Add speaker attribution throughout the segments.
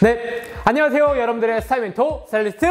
Speaker 1: 네, 안녕하세요 여러분들의 스타일 멘토 스타일리스트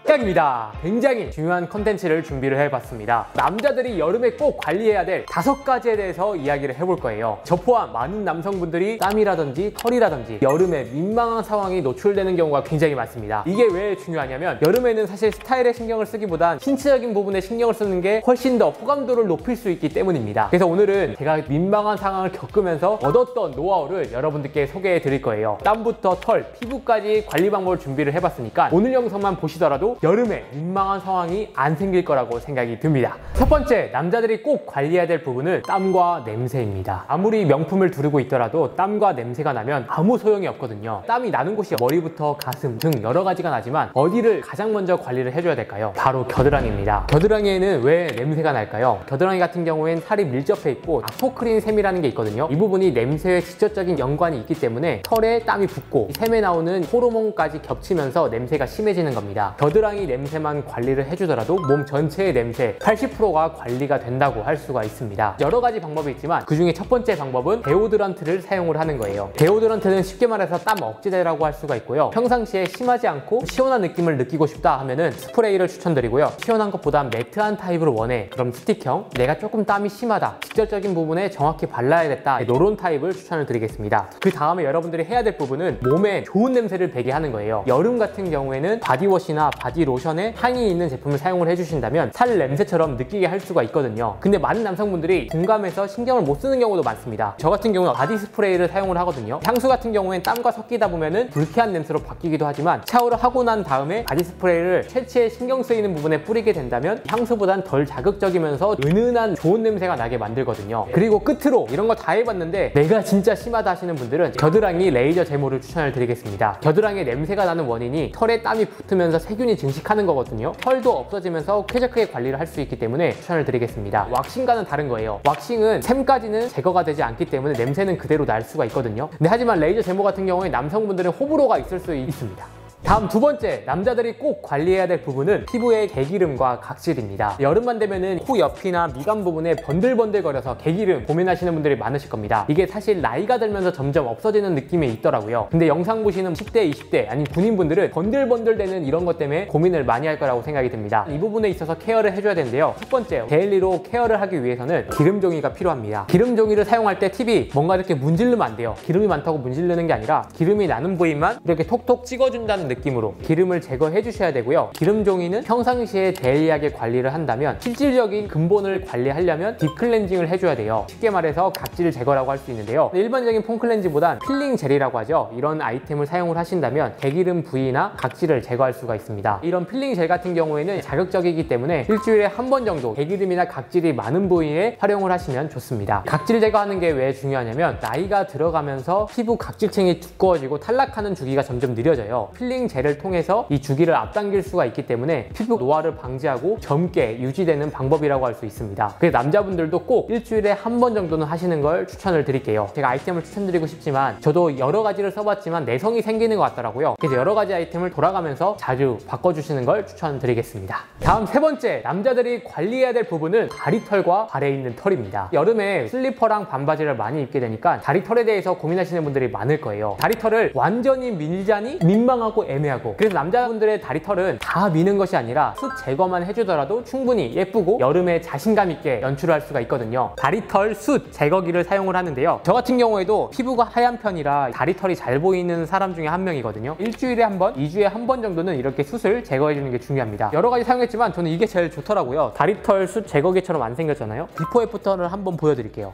Speaker 1: 깡입니다. 굉장히 중요한 컨텐츠를 준비를 해봤습니다. 남자들이 여름에 꼭 관리해야 될 5가지에 대해서 이야기를 해볼 거예요. 저 포함 많은 남성분들이 땀이라든지 털이라든지 여름에 민망한 상황이 노출되는 경우가 굉장히 많습니다. 이게 왜 중요하냐면 여름에는 사실 스타일에 신경을 쓰기보단 신체적인 부분에 신경을 쓰는 게 훨씬 더 호감도를 높일 수 있기 때문입니다. 그래서 오늘은 제가 민망한 상황을 겪으면서 얻었던 노하우를 여러분들께 소개해 드릴 거예요. 땀부터 털, 피부까지 관리 방법을 준비를 해봤으니까 오늘 영상만 보시더라도 여름에 민망한 상황이 안 생길 거라고 생각이 듭니다. 첫 번째, 남자들이 꼭 관리해야 될 부분은 땀과 냄새입니다. 아무리 명품을 두르고 있더라도 땀과 냄새가 나면 아무 소용이 없거든요. 땀이 나는 곳이 머리부터 가슴 등 여러 가지가 나지만 어디를 가장 먼저 관리를 해줘야 될까요? 바로 겨드랑이입니다. 겨드랑이에는 왜 냄새가 날까요? 겨드랑이 같은 경우엔 살이 밀접해 있고 아포크린 샘이라는 게 있거든요. 이 부분이 냄새에 직접적인 연관이 있기 때문에 털에 땀이 붙고 샘에 나오는 호르몬까지 겹치면서 냄새가 심해지는 겁니다. 겨드랑이 냄새만 관리를 해주더라도 몸 전체의 냄새 80%가 관리가 된다고 할 수가 있습니다. 여러 가지 방법이 있지만 그 중에 첫 번째 방법은 데오드란트를 사용을 하는 거예요. 데오드란트는 쉽게 말해서 땀 억제제라고 할 수가 있고요. 평상시에 심하지 않고 시원한 느낌을 느끼고 싶다 하면은 스프레이를 추천드리고요. 시원한 것보다 매트한 타입을 원해. 그럼 스틱형, 내가 조금 땀이 심하다, 직접적인 부분에 정확히 발라야겠다, 이런 타입을 추천을 드리겠습니다. 그 다음에 여러분들이 해야 될 부분은 몸에 좋은 냄새를 배게 하는 거예요. 여름 같은 경우에는 바디워시나 바디 로션에 향이 있는 제품을 사용을 해주신다면 살 냄새처럼 느끼게 할 수가 있거든요. 근데 많은 남성분들이 공감해서 신경을 못 쓰는 경우도 많습니다. 저 같은 경우는 바디 스프레이를 사용을 하거든요. 향수 같은 경우엔 땀과 섞이다 보면은 불쾌한 냄새로 바뀌기도 하지만 샤워를 하고 난 다음에 바디 스프레이를 채취에 신경 쓰이는 부분에 뿌리게 된다면 향수보단 덜 자극적이면서 은은한 좋은 냄새가 나게 만들거든요. 그리고 끝으로 이런 거 다 해봤는데 내가 진짜 심하다 하시는 분들은 겨드랑이 레이저 제모를 추천을 드리겠습니다. 겨드랑이에 냄새가 나는 원인이 털에 땀이 붙으면서 세균이 증식하는 거거든요. 털도 없어지면서 쾌적하게 관리를 할 수 있기 때문에 추천을 드리겠습니다. 왁싱과는 다른 거예요. 왁싱은 샘까지는 제거가 되지 않기 때문에 냄새는 그대로 날 수가 있거든요. 근데 하지만 레이저 제모 같은 경우에 남성분들은 호불호가 있을 수 있습니다. 다음 두 번째, 남자들이 꼭 관리해야 될 부분은 피부의 개기름과 각질입니다. 여름만 되면은 코 옆이나 미간 부분에 번들번들거려서 개기름 고민하시는 분들이 많으실 겁니다. 이게 사실 나이가 들면서 점점 없어지는 느낌이 있더라고요. 근데 영상 보시는 10대, 20대 아니 군인분들은 번들번들되는 이런 것 때문에 고민을 많이 할 거라고 생각이 듭니다. 이 부분에 있어서 케어를 해줘야 되는데요. 첫 번째, 데일리로 케어를 하기 위해서는 기름종이가 필요합니다. 기름종이를 사용할 때 팁이 뭔가 이렇게 문지르면 안 돼요. 기름이 많다고 문지르는 게 아니라 기름이 나는 부위만 이렇게 톡톡 찍어준다는 느낌으로 기름을 제거해 주셔야 되고요. 기름 종이는 평상시에 데일리하게 관리를 한다면 실질적인 근본을 관리하려면 딥클렌징을 해줘야 돼요. 쉽게 말해서 각질 제거라고 할 수 있는데요. 일반적인 폼클렌즈보단 필링 젤이라고 하죠. 이런 아이템을 사용을 하신다면 대기름 부위나 각질을 제거할 수가 있습니다. 이런 필링 젤 같은 경우에는 자극적이기 때문에 일주일에 한 번 정도 대기름이나 각질이 많은 부위에 활용을 하시면 좋습니다. 각질 제거하는 게 왜 중요하냐면 나이가 들어가면서 피부 각질층이 두꺼워지고 탈락하는 주기가 점점 느려져요. 필링 젤을 통해서 이 주기를 앞당길 수가 있기 때문에 피부 노화를 방지하고 젊게 유지되는 방법이라고 할 수 있습니다. 그래서 남자분들도 꼭 일주일에 한 번 정도는 하시는 걸 추천을 드릴게요. 제가 아이템을 추천드리고 싶지만 저도 여러 가지를 써봤지만 내성이 생기는 것 같더라고요. 그래서 여러 가지 아이템을 돌아가면서 자주 바꿔주시는 걸 추천드리겠습니다. 다음 세 번째, 남자들이 관리해야 될 부분은 다리털과 발에 있는 털입니다. 여름에 슬리퍼랑 반바지를 많이 입게 되니까 다리털에 대해서 고민하시는 분들이 많을 거예요. 다리털을 완전히 밀자니 민망하고 애매하고, 그래서 남자분들의 다리털은 다 미는 것이 아니라 숱 제거만 해주더라도 충분히 예쁘고 여름에 자신감 있게 연출할 수가 있거든요. 다리털 숱 제거기를 사용을 하는데요. 저 같은 경우에도 피부가 하얀 편이라 다리털이 잘 보이는 사람 중에 한 명이거든요. 일주일에 한 번, 2주에 한 번 정도는 이렇게 숱을 제거해주는 게 중요합니다. 여러 가지 사용했지만 저는 이게 제일 좋더라고요. 다리털 숱 제거기처럼 안 생겼잖아요. 비포 애프터를 한번 보여드릴게요.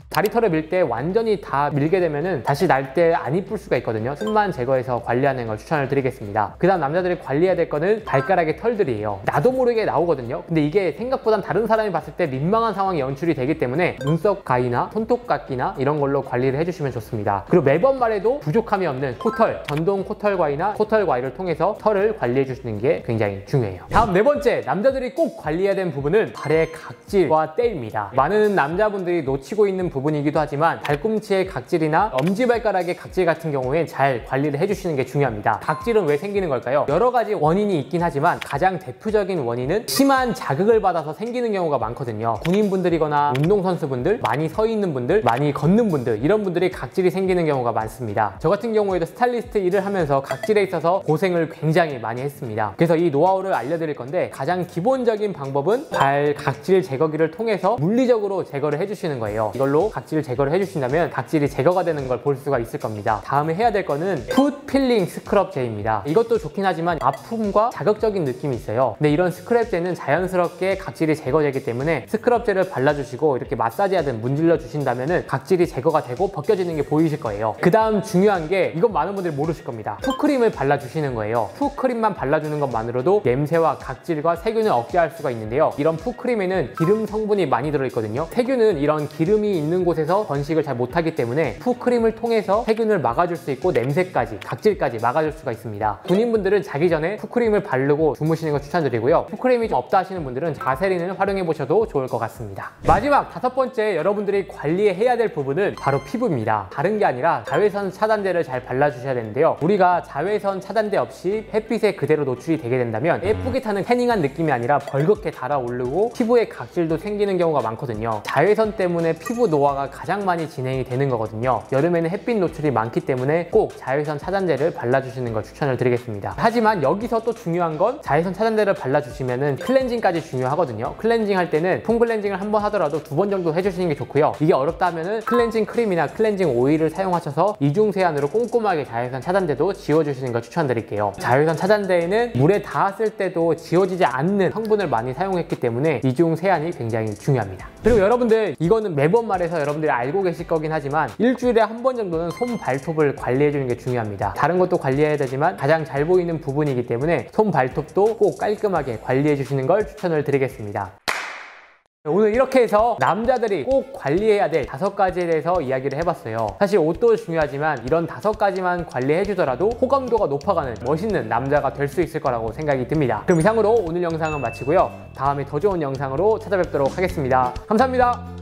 Speaker 1: 다리털을 밀 때 완전히 다 밀게 되면은 다시 날 때 안 이쁠 수가 있거든요. 틈만 제거해서 관리하는 걸 추천을 드리겠습니다. 그 다음 남자들이 관리해야 될 거는 발가락의 털들이에요. 나도 모르게 나오거든요. 근데 이게 생각보단 다른 사람이 봤을 때 민망한 상황이 연출이 되기 때문에 눈썹 가위나 손톱 깎기나 이런 걸로 관리를 해주시면 좋습니다. 그리고 매번 말해도 부족함이 없는 코털, 전동 코털 가위나 코털 가위를 통해서 털을 관리해 주시는 게 굉장히 중요해요. 다음 네 번째, 남자들이 꼭 관리해야 되는 부분은 발의 각질과 때입니다. 많은 남자분들이 놓치고 있는 부분 부분이기도 하지만 발꿈치의 각질이나 엄지발가락의 각질 같은 경우엔 잘 관리를 해주시는 게 중요합니다. 각질은 왜 생기는 걸까요? 여러 가지 원인이 있긴 하지만 가장 대표적인 원인은 심한 자극을 받아서 생기는 경우가 많거든요. 군인분들이거나 운동선수분들, 많이 서 있는 분들, 많이 걷는 분들, 이런 분들이 각질이 생기는 경우가 많습니다. 저 같은 경우에도 스타일리스트 일을 하면서 각질에 있어서 고생을 굉장히 많이 했습니다. 그래서 이 노하우를 알려드릴 건데, 가장 기본적인 방법은 발 각질 제거기를 통해서 물리적으로 제거를 해주시는 거예요. 이걸로 각질을 제거를 해주신다면 각질이 제거가 되는 걸 볼 수가 있을 겁니다. 다음에 해야 될 거는 풋 필링 스크럽 젤입니다. 이것도 좋긴 하지만 아픔과 자극적인 느낌이 있어요. 근데 이런 스크럽 젤은 자연스럽게 각질이 제거되기 때문에 스크럽 젤을 발라주시고 이렇게 마사지하듯 문질러 주신다면 각질이 제거가 되고 벗겨지는 게 보이실 거예요. 그 다음 중요한 게, 이건 많은 분들이 모르실 겁니다. 풋크림을 발라주시는 거예요. 풋크림만 발라주는 것만으로도 냄새와 각질과 세균을 억제할 수가 있는데요. 이런 풋크림에는 기름 성분이 많이 들어있거든요. 세균은 이런 기름이 있는 곳에서 번식을 잘 못하기 때문에 풋크림을 통해서 세균을 막아줄 수 있고 냄새까지, 각질까지 막아줄 수가 있습니다. 군인분들은 자기 전에 풋크림을 바르고 주무시는 걸 추천드리고요. 풋크림이 좀 없다 하시는 분들은 바세린을 활용해 보셔도 좋을 것 같습니다. 마지막 5번째, 여러분들이 관리해야 될 부분은 바로 피부입니다. 다른 게 아니라 자외선 차단제를 잘 발라주셔야 되는데요. 우리가 자외선 차단제 없이 햇빛에 그대로 노출이 되게 된다면 예쁘게 타는 태닝한 느낌이 아니라 벌겋게 달아오르고 피부에 각질도 생기는 경우가 많거든요. 자외선 때문에 피부 노화가 가장 많이 진행이 되는 거거든요. 여름에는 햇빛 노출이 많기 때문에 꼭 자외선 차단제를 발라주시는 걸 추천을 드리겠습니다. 하지만 여기서 또 중요한 건, 자외선 차단제를 발라주시면은 클렌징까지 중요하거든요. 클렌징 할 때는 폼 클렌징을 한 번 하더라도 2번 정도 해주시는 게 좋고요. 이게 어렵다 하면은 클렌징 크림이나 클렌징 오일을 사용하셔서 이중 세안으로 꼼꼼하게 자외선 차단제도 지워주시는 걸 추천드릴게요. 자외선 차단제에는 물에 닿았을 때도 지워지지 않는 성분을 많이 사용했기 때문에 이중 세안이 굉장히 중요합니다. 그리고 여러분들, 이거는 매번 말해서 여러분들이 알고 계실 거긴 하지만 일주일에 한 번 정도는 손 발톱을 관리해주는 게 중요합니다. 다른 것도 관리해야 되지만 가장 잘 보이는 부분이기 때문에 손 발톱도 꼭 깔끔하게 관리해주시는 걸 추천을 드리겠습니다. 오늘 이렇게 해서 남자들이 꼭 관리해야 될 5가지에 대해서 이야기를 해봤어요. 사실 옷도 중요하지만 이런 5가지만 관리해주더라도 호감도가 높아가는 멋있는 남자가 될 수 있을 거라고 생각이 듭니다. 그럼 이상으로 오늘 영상은 마치고요. 다음에 더 좋은 영상으로 찾아뵙도록 하겠습니다. 감사합니다.